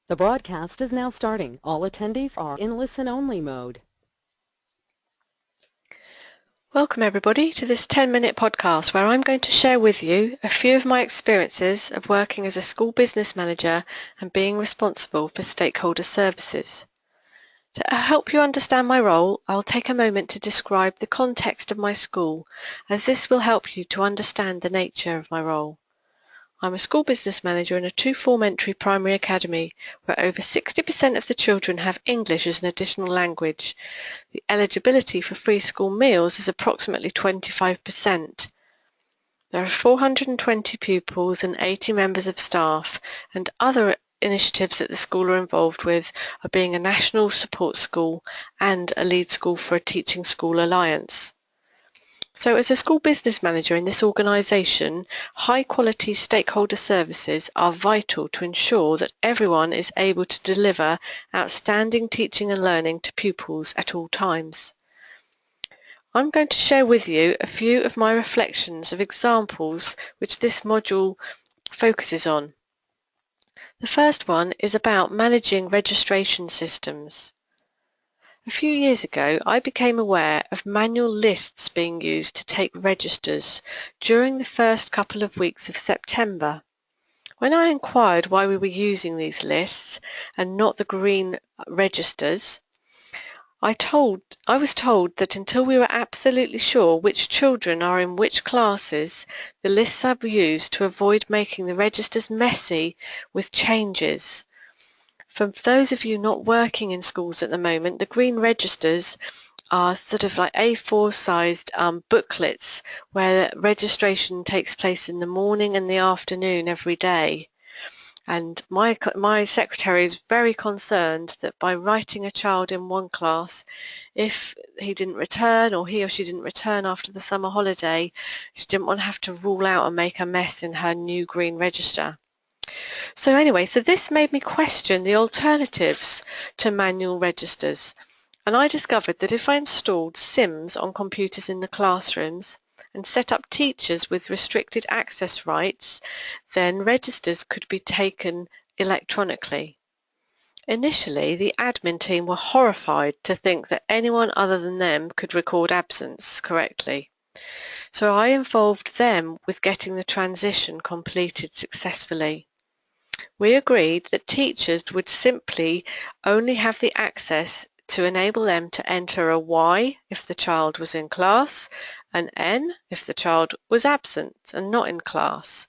The broadcast is now starting. All attendees are in listen-only mode. Welcome everybody to this 10-minute podcast where I'm going to share with you a few of my experiences of working as a school business manager and being responsible for stakeholder services. To help you understand my role, I'll take a moment to describe the context of my school, as this will help you to understand the nature of my role. I'm a school business manager in a two-form entry primary academy where over 60% of the children have English as an additional language. The eligibility for free school meals is approximately 25%. There are 420 pupils and 80 members of staff, and other initiatives that the school are involved with are being a national support school and a lead school for a teaching school alliance. So as a school business manager in this organisation, high quality stakeholder services are vital to ensure that everyone is able to deliver outstanding teaching and learning to pupils at all times. I'm going to share with you a few of my reflections of examples which this module focuses on. The first one is about managing registration systems. A few years ago, I became aware of manual lists being used to take registers during the first couple of weeks of September. When I inquired why we were using these lists and not the green registers, I was told that until we were absolutely sure which children are in which classes, the lists are used to avoid making the registers messy with changes. For those of you not working in schools at the moment, the green registers are sort of like A4 sized booklets where registration takes place in the morning and the afternoon every day. And my secretary is very concerned that by writing a child in one class, if he didn't return or he or she didn't return after the summer holiday, she didn't want to have to rule out and make a mess in her new green register. So anyway, so this made me question the alternatives to manual registers. And I discovered that if I installed SIMs on computers in the classrooms and set up teachers with restricted access rights, then registers could be taken electronically. Initially, the admin team were horrified to think that anyone other than them could record absence correctly. So I involved them with getting the transition completed successfully. We agreed that teachers would simply only have the access to enable them to enter a Y if the child was in class, an N if the child was absent and not in class,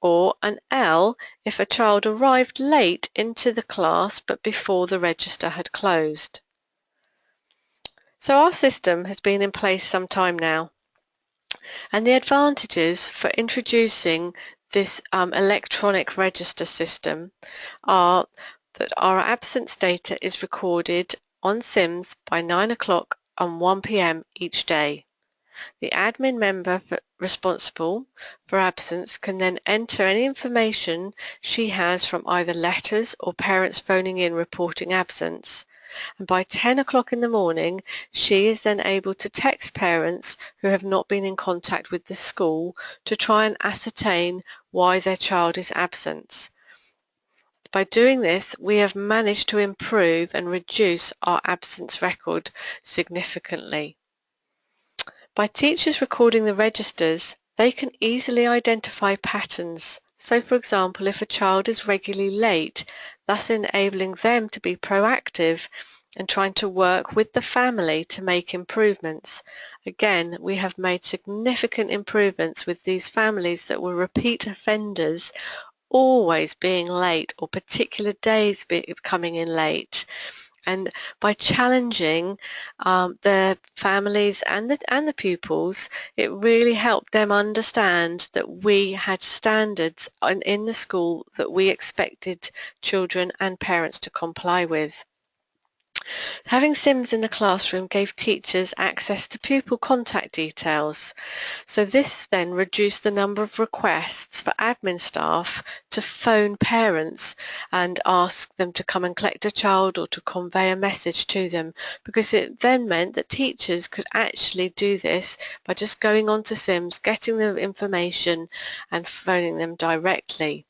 or an L if a child arrived late into the class but before the register had closed. So our system has been in place some time now, and the advantages for introducing this electronic register system are that our absence data is recorded on SIMS by 9 o'clock and 1 p.m. each day. The admin member responsible for absence can then enter any information she has from either letters or parents phoning in reporting absence. And by 10 o'clock in the morning, she is then able to text parents who have not been in contact with the school to try and ascertain why their child is absent. By doing this, we have managed to improve and reduce our absence record significantly. By teachers recording the registers, they can easily identify patterns. So, for example, if a child is regularly late, thus enabling them to be proactive and trying to work with the family to make improvements. Again, we have made significant improvements with these families that were repeat offenders, always being late or particular days coming in late. And by challenging their families and the pupils, it really helped them understand that we had standards in the school that we expected children and parents to comply with. Having SIMs in the classroom gave teachers access to pupil contact details. So this then reduced the number of requests for admin staff to phone parents and ask them to come and collect a child or to convey a message to them, because it then meant that teachers could actually do this by just going onto SIMs, getting the information and phoning them directly.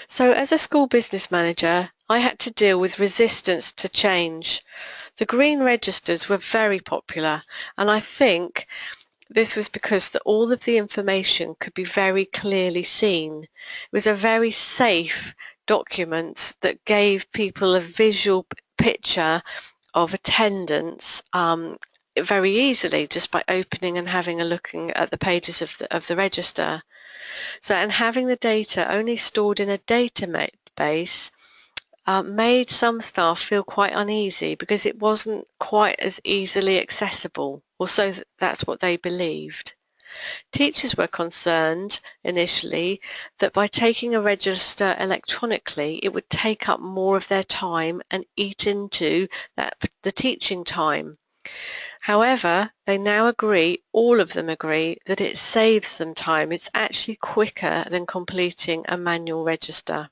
So as a school business manager, I had to deal with resistance to change. The green registers were very popular, and I think this was because all of the information could be very clearly seen. It was a very safe document that gave people a visual picture of attendance very easily just by opening and having a looking at the pages of the register. So, and having the data only stored in a database made some staff feel quite uneasy because it wasn't quite as easily accessible, or so that's what they believed. Teachers were concerned initially that by taking a register electronically it would take up more of their time and eat into the teaching time. However, they now agree, all of them agree, that it saves them time. It's actually quicker than completing a manual register.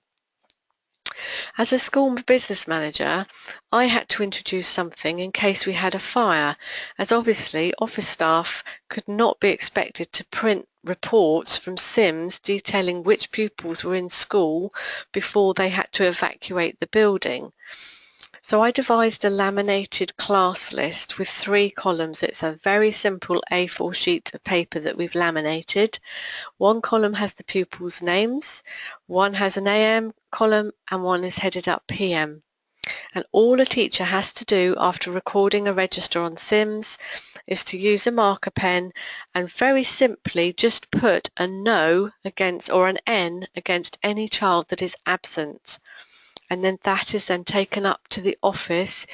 As a school business manager, I had to introduce something in case we had a fire, as obviously office staff could not be expected to print reports from Sims detailing which pupils were in school before they had to evacuate the building. So I devised a laminated class list with 3 columns. It's a very simple A4 sheet of paper that we've laminated. One column has the pupils' names, one has an AM column, and one is headed up PM. And all a teacher has to do after recording a register on Sims is to use a marker pen and very simply just put a no against or an N against any child that is absent. And then that is then taken up to the office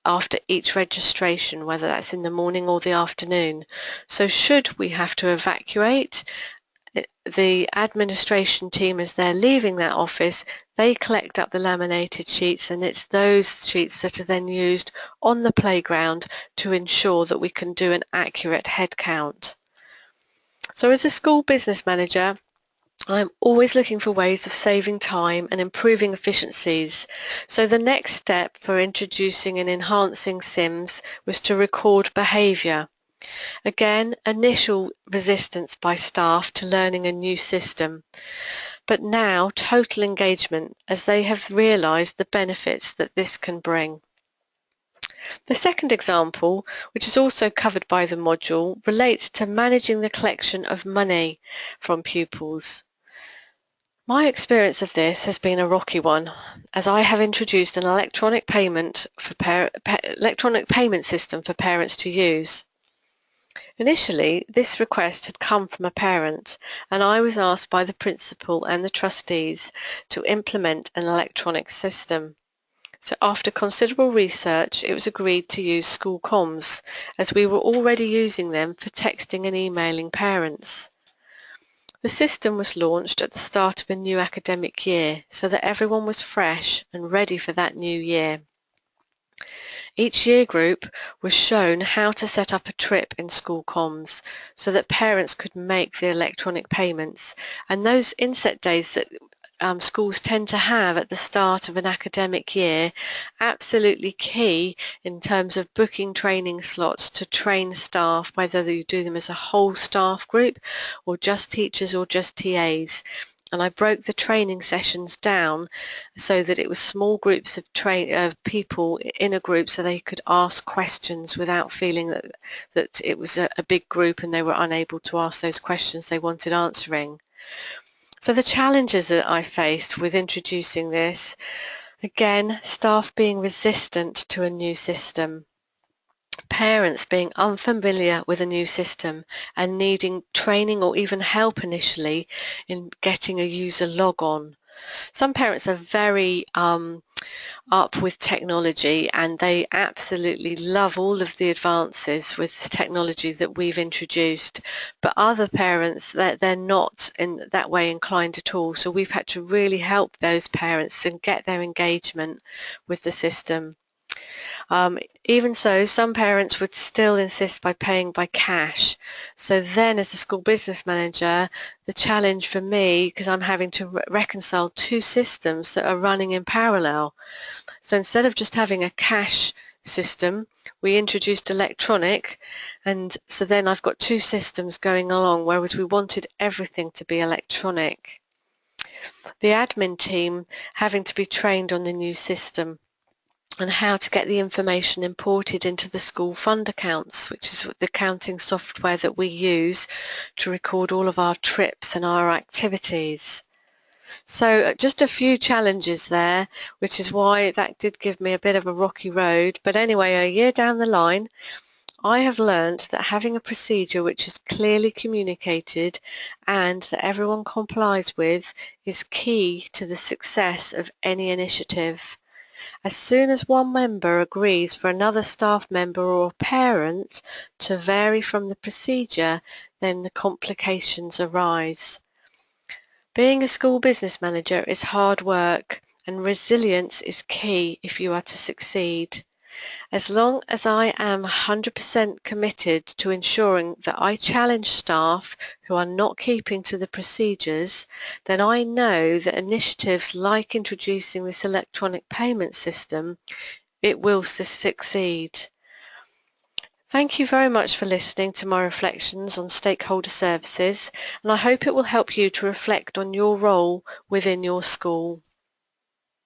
after each registration, whether that's in the morning or the afternoon. So should we have to evacuate, the administration team, as they're leaving that office, they collect up the laminated sheets, and it's those sheets that are then used on the playground to ensure that we can do an accurate head count. So as a school business manager, I'm always looking for ways of saving time and improving efficiencies. So the next step for introducing and enhancing Sims was to record behaviour. Again, initial resistance by staff to learning a new system, but now total engagement as they have realised the benefits that this can bring. The second example, which is also covered by the module, relates to managing the collection of money from pupils. My experience of this has been a rocky one, as I have introduced an electronic payment system for parents to use. Initially, this request had come from a parent, and I was asked by the principal and the trustees to implement an electronic system. So after considerable research, it was agreed to use school comms, as we were already using them for texting and emailing parents. The system was launched at the start of a new academic year so that everyone was fresh and ready for that new year. Each year group was shown how to set up a trip in school comms so that parents could make the electronic payments, and those inset days that schools tend to have at the start of an academic year, absolutely key in terms of booking training slots to train staff, whether you do them as a whole staff group or just teachers or just TAs. And I broke the training sessions down so that it was small groups of people in a group so they could ask questions without feeling that it was a big group and they were unable to ask those questions they wanted answering. So the challenges that I faced with introducing this, again, staff being resistant to a new system, parents being unfamiliar with a new system and needing training or even help initially in getting a user log on. Some parents are very up with technology and they absolutely love all of the advances with technology that we've introduced, but other parents, they're not in that way inclined at all, so we've had to really help those parents and get their engagement with the system. Even so, some parents would still insist by paying by cash. So then as a school business manager, the challenge for me, because I'm having to reconcile 2 systems that are running in parallel. So instead of just having a cash system, we introduced electronic, and so then I've got 2 systems going along, whereas we wanted everything to be electronic. the admin team having to be trained on the new system and how to get the information imported into the school fund accounts, which is the accounting software that we use to record all of our trips and our activities. So just a few challenges there, which is why that did give me a bit of a rocky road. But anyway, a year down the line, I have learned that having a procedure which is clearly communicated and that everyone complies with is key to the success of any initiative. As soon as one member agrees for another staff member or parent to vary from the procedure, then the complications arise. Being a school business manager is hard work, and resilience is key if you are to succeed. As long as I am 100% committed to ensuring that I challenge staff who are not keeping to the procedures, then I know that initiatives like introducing this electronic payment system, it will succeed. Thank you very much for listening to my reflections on stakeholder services, and I hope it will help you to reflect on your role within your school.